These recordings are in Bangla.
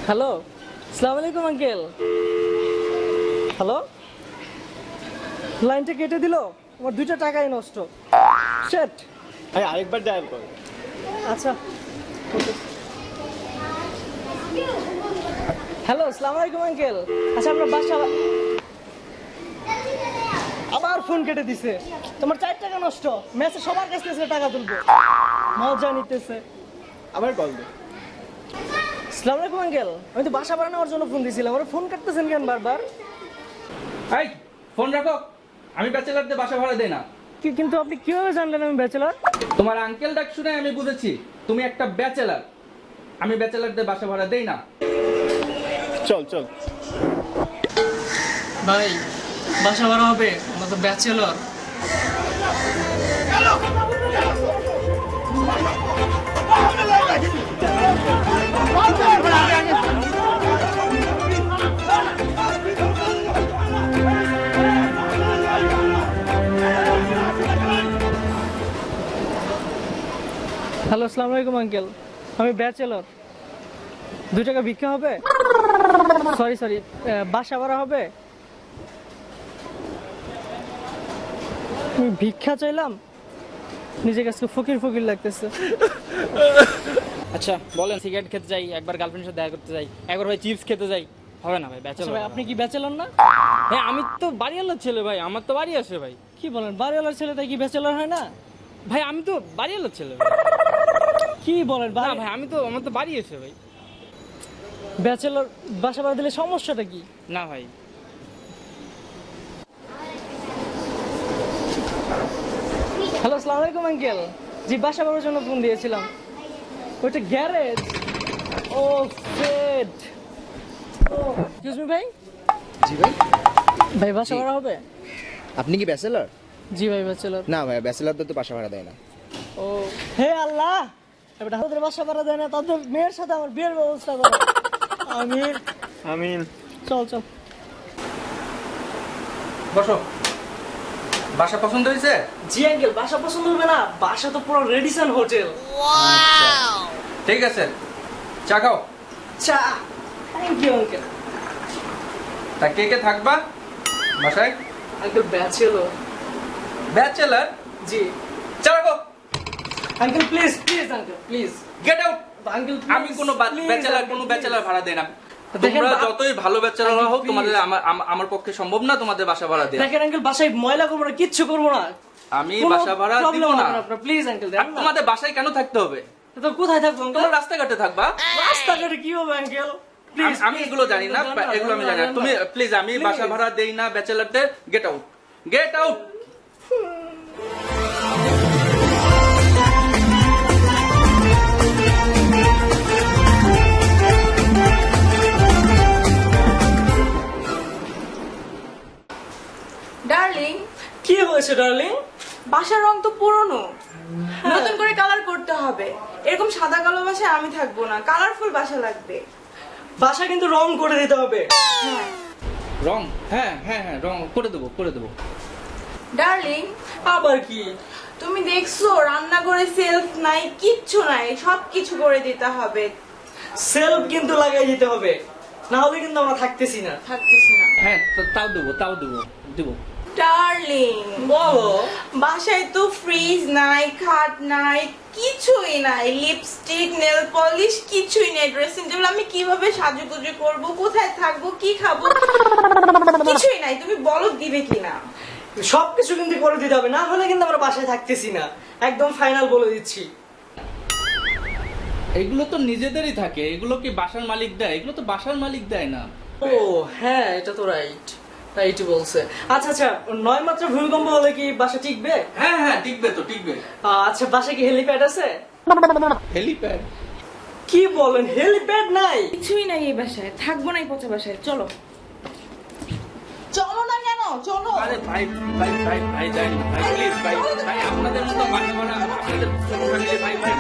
হ্যালো, আসসালামু আলাইকুম আঙ্কেল। হ্যালো, লাইনটা কেটে দিল, আমার 2টা টাকাই নষ্ট। শেট। ভাই আরেকবার ডায়াল কর। আচ্ছা, হ্যালো, আসসালামু আলাইকুম আঙ্কেল। আচ্ছা, আপনার বাসা আবার ফোন কেটে দিছে। তোমার 4 টাকা নষ্ট। মেসে সবার কাছ থেকে টাকা তুলবো, মজা নিতেছে। আবার কল দে। আসসালামু আলাইকুম আঙ্কেল, আমি তো বাসা ভাড়া নেওয়ার জন্য ফোন দিয়েছিলাম, আমার ফোন কাটতেছেন কেন বারবার? এই ফোন রাখো, আমি ব্যাচেলারদের বাসা ভাড়া দেই না। কিন্তু আপনি কিভাবে জানলেন আমি ব্যাচেলর? তোমার আঙ্কেল ডাক শুনে আমি বুঝেছি তুমি একটা ব্যাচেলার। আমি ব্যাচেলারদের বাসা ভাড়া দেই না। চল চল। ভাই, বাসা ভাড়া হবে, আমরা তো ব্যাচেলর। হ্যালো, আসসালামু আলাইকুম আঙ্কেল, আমি ব্যাচেলর। 2 টাকা ভিক্ষা হবে? সরি, বাসা ভাড়া হবে? আমি ভিক্ষা চাইলাম, নিজের কাছে ফকির ফকির লাগতেছে। আচ্ছা বলেন, সিগারেট খেতে যাই, একবার গার্লফ্রেন্ডের সাথে দেখা করতে যাই, একবার ভাই চিপস খেতে যাই, হবে না ভাই আচ্ছা ব্যাচেলর। ভাই, আপনি কি ব্যাচেলর না? হ্যাঁ আমি তো বাড়িওয়ালার ছেলে ভাই, আমার তো বাড়ি আছে ভাই। কি বলেন, বাড়িওয়ালার ছেলে তাই কি ব্যাচেলর হয় না? ভাই আমি তো বাড়িওয়ালার ছেলে ভাই। কি বলেন না ভাই? ভাই আমি তো, আমার তো বাড়ি আছে ভাই। ব্যাচেলর বাসা ভাড়া দিলে সমস্যাটা কি? না ভাই। হ্যালো, আসসালামু আলাইকুম আঙ্কেল। জি, বাসা ভাড়ার জন্য ফোন দিয়েছিলাম। ওইটা গ্যারেজ। ও ফেড। ও এক্সকিউজ মি ভাই। জি ভাই, ভাই বাসা ভাড়া হবে? আপনি কি ব্যাচেলর? জি ভাই, ব্যাচেলর। না ভাই, ব্যাচেলরদের তো বাসা ভাড়া দেয় না। ও হে আল্লাহ, এবার তাদের বাসা ভাড়া দেয় না, তাদের মেয়ের সাথে আমার বিয়ের ব্যবস্থা করো। আমিন আমিন। চল চল। বসো। বাসা পছন্দ হয়েছে? জি আঙ্কেল, বাসা পছন্দ হবে না? বাসা তো পুরো রেডিসন হোটেল। ঠিক আছে, চা খাও। চা? Thank you uncle. তা কে কে থাকবা বাসায়? Uncle bachelor. ব্যাচেলার? জি চা রাখো। Uncle, please please uncle, please get out. Uncle. আমি কোনো ব্যাচেলার, কোনো ব্যাচেলার ভাড়া দেই না। দেখেন তোমরা বা- যতই ভালো ব্যাচেলার হোক, Please. তোমাদের আমার পক্ষে সম্ভব না তোমাদের বাসা ভাড়া দেয়া। দেখেন আঙ্কেল, বাসায় ময়লা করবো না, কিচ্ছু করবো না। আমি বাসা ভাড়া দিব না। প্লিজ আঙ্কেল, আর তোমাদের বাসায় কেন থাকতে হবে? তো কোথায় থাকবো আঙ্কেল? তোমরা রাস্তাঘাটে থাকবা। রাস্তাঘাটে কি হবে আঙ্কেল? প্লিজ, আমি এগুলো জানি না, এগুলো আমি জানি না। তুমি প্লিজ, আমি বাসা ভাড়া দেই না ব্যাচেলারদের। Get out, get out. Darling, কি হয়েছে ডার্লিং? বাসার রং তো পুরনো, নতুন করে কালার করতে হবে। এরকম সাদা কালো বাসায় আমি থাকবো না, কালারফুল বাসা লাগবে। বাসা কিন্তু রং করে দিতে হবে। রং? হ্যাঁ হ্যাঁ হ্যাঁ, রং করে দেবো, করে দেবো। ডার্লিং, আবার কি? তুমি দেখছো রান্নাঘরে সেলফ নাই, কিচ্ছু নাই, সবকিছু করে দিতে হবে। সেলফ কিন্তু লাগাই দিতে হবে, না হলে কিন্তু আমরা থাকতেছি না। থাকতেছি না। হ্যাঁ তাও দেবো, তাও দেবো, দেবো। ডার্লিং, বলো। বাসায় তো ফ্রিজ নাই, খাট নাই, কিছুই নাই, লিপস্টিক, নেল পলিশ কিছুই নেই, ড্রেসিং টেবিল। আমি কিভাবে সাজুগুজু করব, কোথায় থাকবো, কি খাবো, কিছুই নাই। তুমি বলো দিবে কিনা? সবকিছু কিন্তু করে দিতে হবে, না হলে কিন্তু আমরা বাসায় থাকতেছি না। একদম ফাইনাল বলে দিচ্ছি। এগুলো তো নিজেদেরই থাকে, এগুলো কি বাসার মালিক দেয়? এগুলো তো বাসার মালিক দেয় না। ও হ্যাঁ, এটা তো রাইটই বলছে। আচ্ছা আচ্ছা, 9 মাত্রা ভূমিকম্প হলে কি বাসা টিকবে? হ্যাঁ হ্যাঁ, টিকবে তো, টিকবে। আচ্ছা, বাসায় কি হেলিপ্যাড আছে? হেলিপ্যাড? কি বলেন, হেলিপ্যাড নাই? কিছুই নাই এই বাসায়, থাকবো না এই পচা বাসায়। চলো চলো না, কেন চলো? আরে ভাই ভাই ভাই ভাই, যাই না ভাই, প্লিজ ভাই ভাই, আপনাদের মতো বাসা ভাড়া, আপনাদের ছোট ফ্যামিলি, ভাই ভাই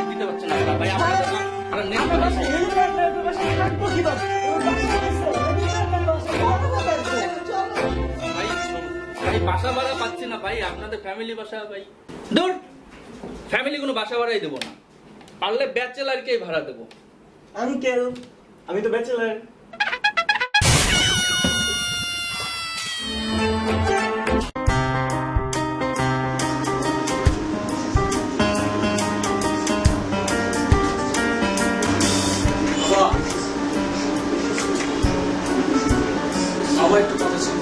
আমি দিতে পারছি না ভাই, আপনাদের আর নেই আমার বাসায় হেলিপ্যাড নাই, তো বাসায় থাকবো কিভাবে? ওর বাসায় আছে, হেলিপ্যাড নাই বাসায়। ভাই, ভাই বাসা ভাড়া পাচ্ছি না ভাই, আপনাদের ফ্যামিলি বাসা ভাই। দূর, ফ্যামিলি কোনো বাসা ভাড়াই দেবো না, পারলে ব্যাচেলারকেই ভাড়া দেবো। আঙ্কেল, আমি তো ব্যাচেলার। বাবা একটু কথা ছিল।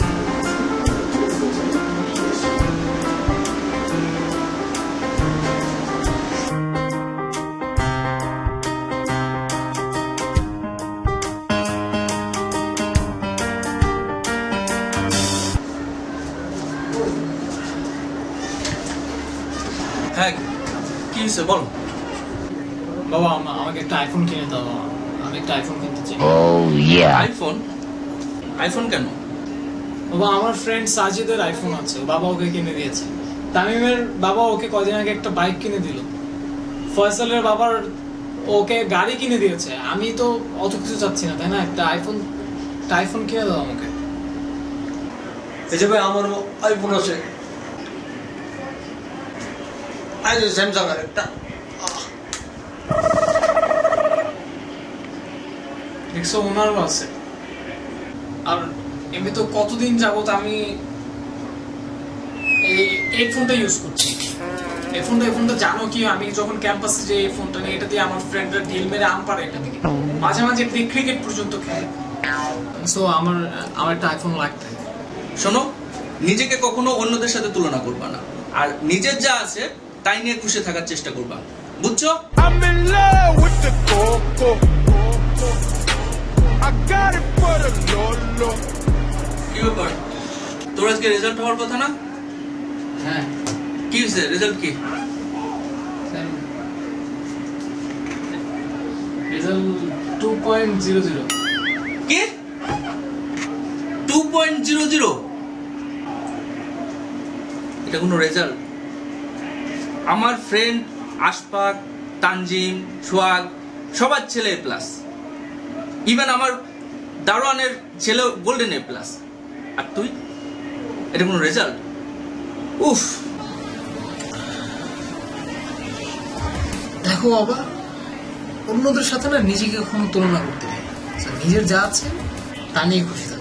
হ্যাঁ, কি হয়েছে বল। বাবা আমাকে একটা আইফোন কিনে দাও, আমি একটা আইফোন কিনতে চাই। আইফোন? আইফোন কেন? বাবা আমার ফ্রেন্ড সাজিদের আইফোন আছে, বাবা ওকে কিনে দিয়েছে। তামিমের বাবা ওকে কদিন আগে একটা বাইক কিনে দিল। ফয়সালের বাবার ওকে গাড়ি কিনে দিয়েছে। আমি তো অত কিছু চাচ্ছি না, তাই না? একটা আইফোন কিনে দাও আমাকে। এই যে ভাই আমারও আইফোন আছে, স্যামসাং এর একটা। দেখছো ওনারও আছে। আর এমনি তো কতদিন যাবত আমি এই ফোনটা ইউজ করছি। এই ফোনটা জানো কি, আমি যখন ক্যাম্পাসে যে এই ফোনটা নিয়ে, এটা দিয়ে আমার ফ্রেন্ডরা ঢিল মেরে আম পারে এটা থেকে, মাঝে মাঝে ক্রিকেট পর্যন্ত খেলে। সো আমার একটা আইফোন লাগবে। শোনো, নিজেকে কখনো অন্যদের সাথে তুলনা করবা না, আর নিজের যা আছে তাই নিয়ে খুশি থাকার চেষ্টা করবা, বুঝছো? I'm in love with the coco. I got it for the Lolo. কি ব্যাপার, তোর আজকে রেজাল্ট হওয়ার কথা না? হ্যাঁ, কি হয়েছে, রেজাল্ট কি? রেজাল্ট 2.00। কি 2.00? এটা কোনো রেজাল্ট? আমার ফ্রেন্ড আশফাক, তানজিম, সোহাগ সবার ছেলে এ প্লাস, ইভেন আমার দারোয়ানের ছেলে গোল্ডেন এ প্লাস, আর তুই? এটা কোনো রেজাল্ট? উফ। দেখো বাবা, অন্যদের সাথে না নিজেকে কখনো তুলনা করতে নেই। নিজের যা আছে তা নিয়ে খুশি থাকো।